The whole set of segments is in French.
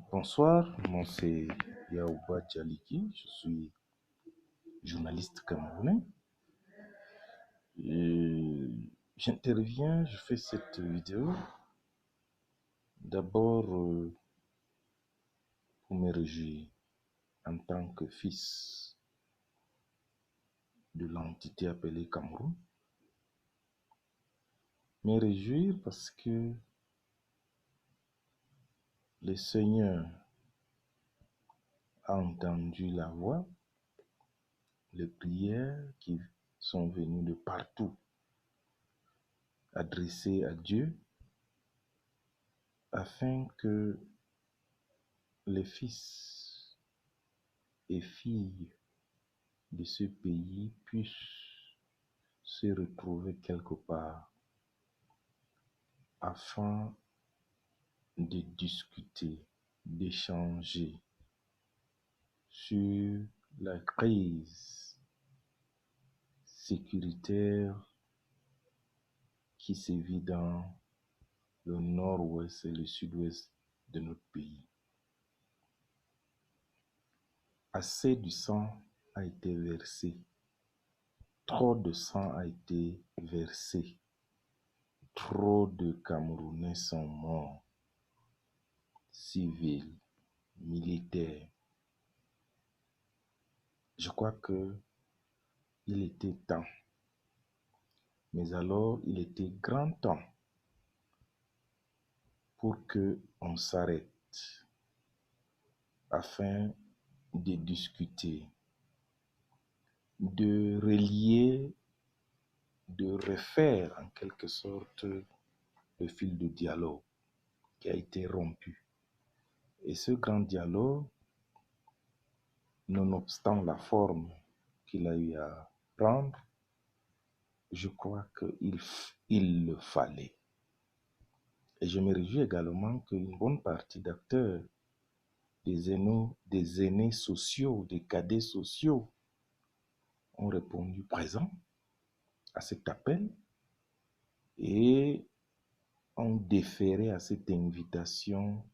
Bonsoir, mon nom c'est Yaouba Djaliki, je suis journaliste camerounais. J'interviens, je fais cette vidéo d'abord pour me réjouir en tant que fils de l'entité appelée Cameroun. Me réjouir parce que le Seigneur a entendu la voix, les prières qui sont venues de partout adressées à Dieu afin que les fils et filles de ce pays puissent se retrouver quelque part afin de discuter, d'échanger sur la crise sécuritaire qui sévit dans le nord-ouest et le sud-ouest de notre pays. Assez du sang a été versé, trop de sang a été versé, trop de Camerounais sont morts, civils, militaires. Je crois que il était temps, mais alors il était grand temps pour que on s'arrête afin de discuter, de relier, de refaire en quelque sorte le fil de dialogue qui a été rompu. Et ce grand dialogue, nonobstant la forme qu'il a eu à prendre, je crois qu'il le fallait. Et je me réjouis également qu'une bonne partie d'acteurs, des aînés sociaux, des cadets sociaux, ont répondu présent à cet appel et ont déféré à cette invitation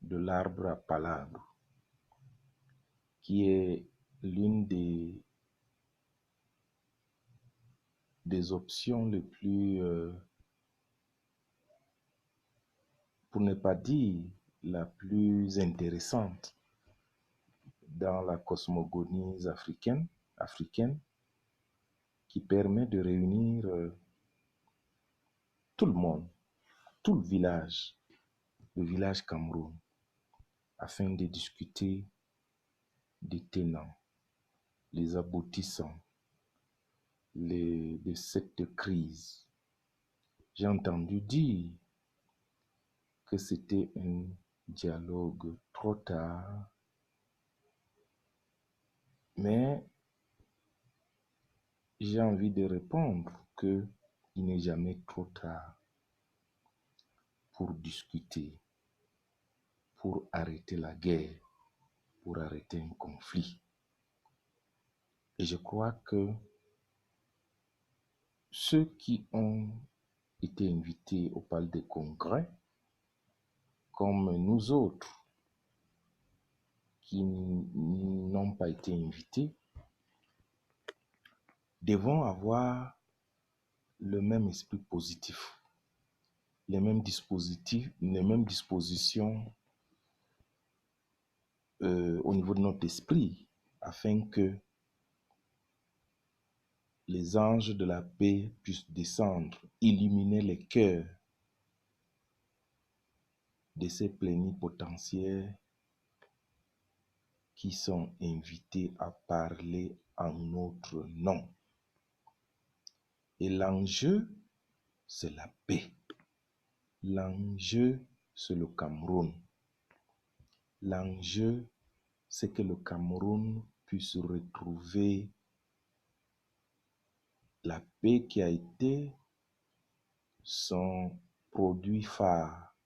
de l'arbre à palabre, qui est l'une des options les plus, pour ne pas dire la plus intéressante dans la cosmogonie africaine, qui permet de réunir tout le monde, tout le village Cameroun, afin de discuter des tenants, les aboutissants de cette crise. J'ai entendu dire que c'était un dialogue trop tard, mais j'ai envie de répondre qu'il n'est jamais trop tard pour discuter, pour arrêter la guerre, pour arrêter un conflit. Et je crois que ceux qui ont été invités au Palais des Congrès, comme nous autres qui n'ont pas été invités, devons avoir le même esprit positif, les mêmes dispositions au niveau de notre esprit, afin que les anges de la paix puissent descendre, illuminer les cœurs de ces plénipotentiaires qui sont invités à parler en notre nom. Et l'enjeu, c'est la paix. L'enjeu, c'est le Cameroun. L'enjeu, c'est que le Cameroun puisse retrouver la paix qui a été son produit phare,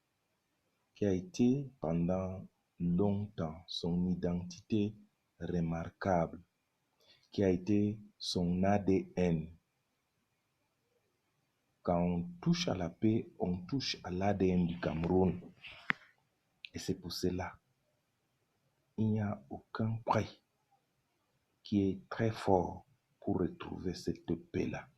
qui a été pendant longtemps son identité remarquable, qui a été son ADN. Quand on touche à la paix, on touche à l'ADN du Cameroun. Et c'est pour cela, il n'y a aucun prêt qui est très fort pour retrouver cette paix-là.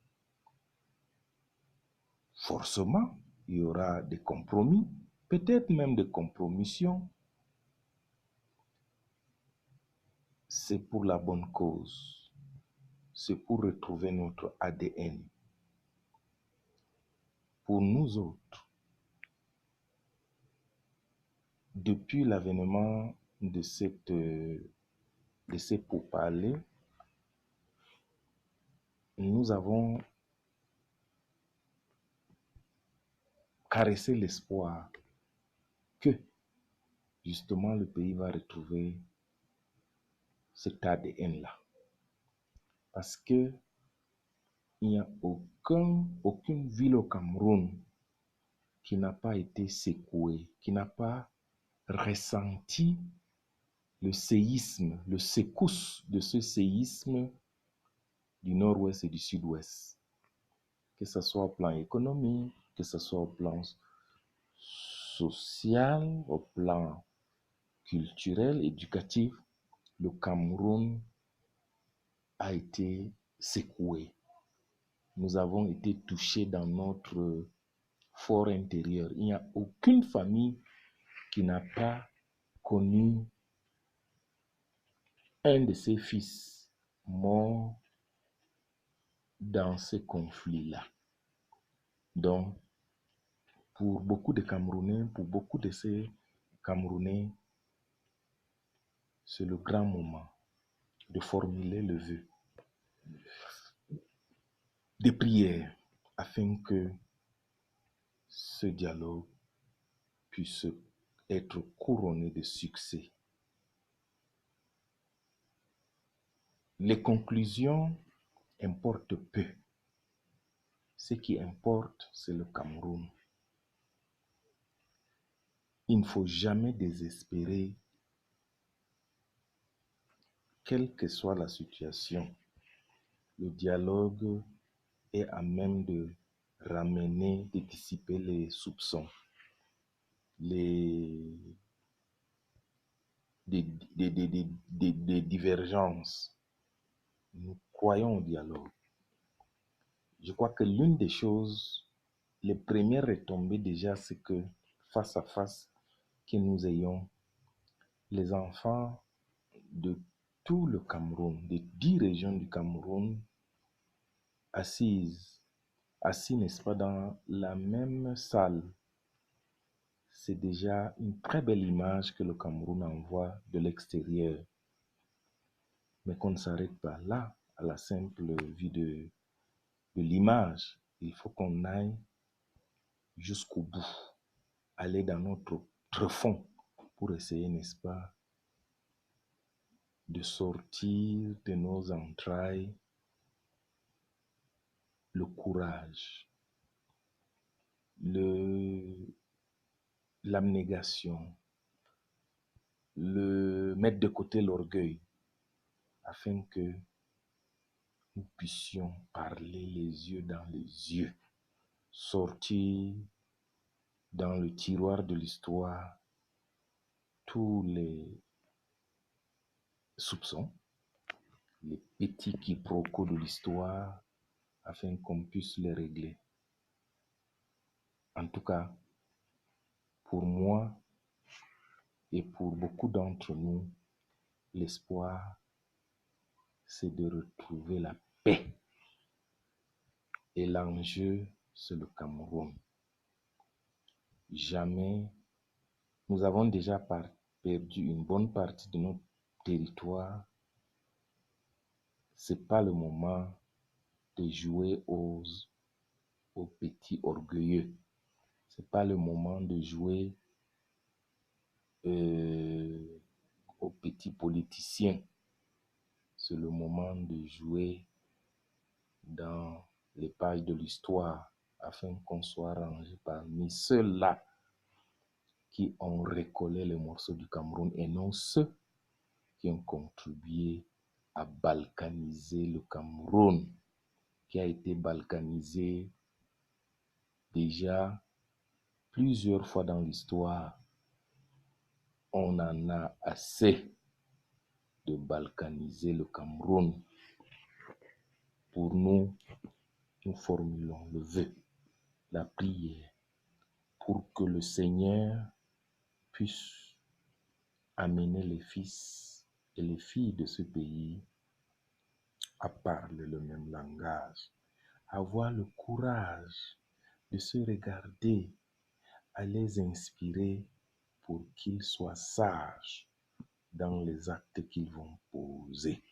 Forcément, il y aura des compromis, peut-être même des compromissions. C'est pour la bonne cause. C'est pour retrouver notre ADN. Pour nous autres, depuis l'avènement de ces pourparlers, nous avons caressé l'espoir que justement le pays va retrouver cet ADN-là. Parce que il n'y a aucune ville au Cameroun qui n'a pas été secouée, qui n'a pas ressenti le séisme, le secousse de ce séisme du nord-ouest et du sud-ouest. Que ce soit au plan économique, que ce soit au plan social, au plan culturel, éducatif, le Cameroun a été secoué. Nous avons été touchés dans notre fort intérieur. Il n'y a aucune famille qui n'a pas connu un de ses fils mort dans ce conflit-là. Donc, pour beaucoup de Camerounais, pour beaucoup de ces Camerounais, c'est le grand moment de formuler le vœu de prière afin que ce dialogue puisse être couronné de succès. Les conclusions importent peu. Ce qui importe, c'est le Cameroun. Il ne faut jamais désespérer, quelle que soit la situation. Le dialogue est à même de ramener, de dissiper les soupçons, des divergences. Nous croyons au dialogue. Je crois que l'une des choses, les premières retombées déjà, c'est que face à face, que nous ayons les enfants de tout le Cameroun, des 10 régions du Cameroun, assis, n'est-ce pas, dans la même salle. C'est déjà une très belle image que le Cameroun envoie de l'extérieur. Mais qu'on ne s'arrête pas là, à la simple vue de l'image. Il faut qu'on aille jusqu'au bout, aller dans notre fond pour essayer, n'est-ce pas, de sortir de nos entrailles le courage, l'abnégation, mettre de côté l'orgueil, afin que nous puissions parler les yeux dans les yeux, sortir dans le tiroir de l'histoire tous les soupçons, les petits quiproquos de l'histoire, afin qu'on puisse les régler. En tout cas, pour moi et pour beaucoup d'entre nous, l'espoir, c'est de retrouver la paix. Et l'enjeu, c'est le Cameroun. Jamais, nous avons déjà perdu une bonne partie de notre territoire. C'est pas le moment de jouer aux petits orgueilleux. C'est pas le moment de jouer aux petits politiciens. C'est le moment de jouer dans les pages de l'histoire afin qu'on soit rangé parmi ceux-là qui ont recollé les morceaux du Cameroun et non ceux qui ont contribué à balkaniser le Cameroun, qui a été balkanisé déjà plusieurs fois dans l'histoire. On en a assez de balkaniser le Cameroun. Pour nous, nous formulons le vœu, la prière, pour que le Seigneur puisse amener les fils et les filles de ce pays à parler le même langage, à avoir le courage de se regarder, à les inspirer pour qu'ils soient sages dans les actes qu'ils vont poser.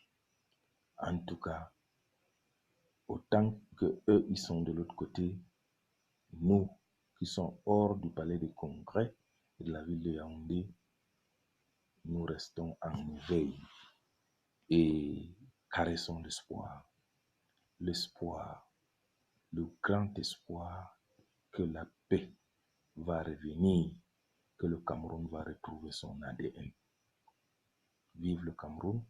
En tout cas, autant que eux, ils sont de l'autre côté, nous qui sommes hors du palais des congrès et de la ville de Yaoundé, nous restons en éveil et caressons l'espoir. L'espoir, le grand espoir que la paix va revenir, que le Cameroun va retrouver son ADN. Vive le Cameroun,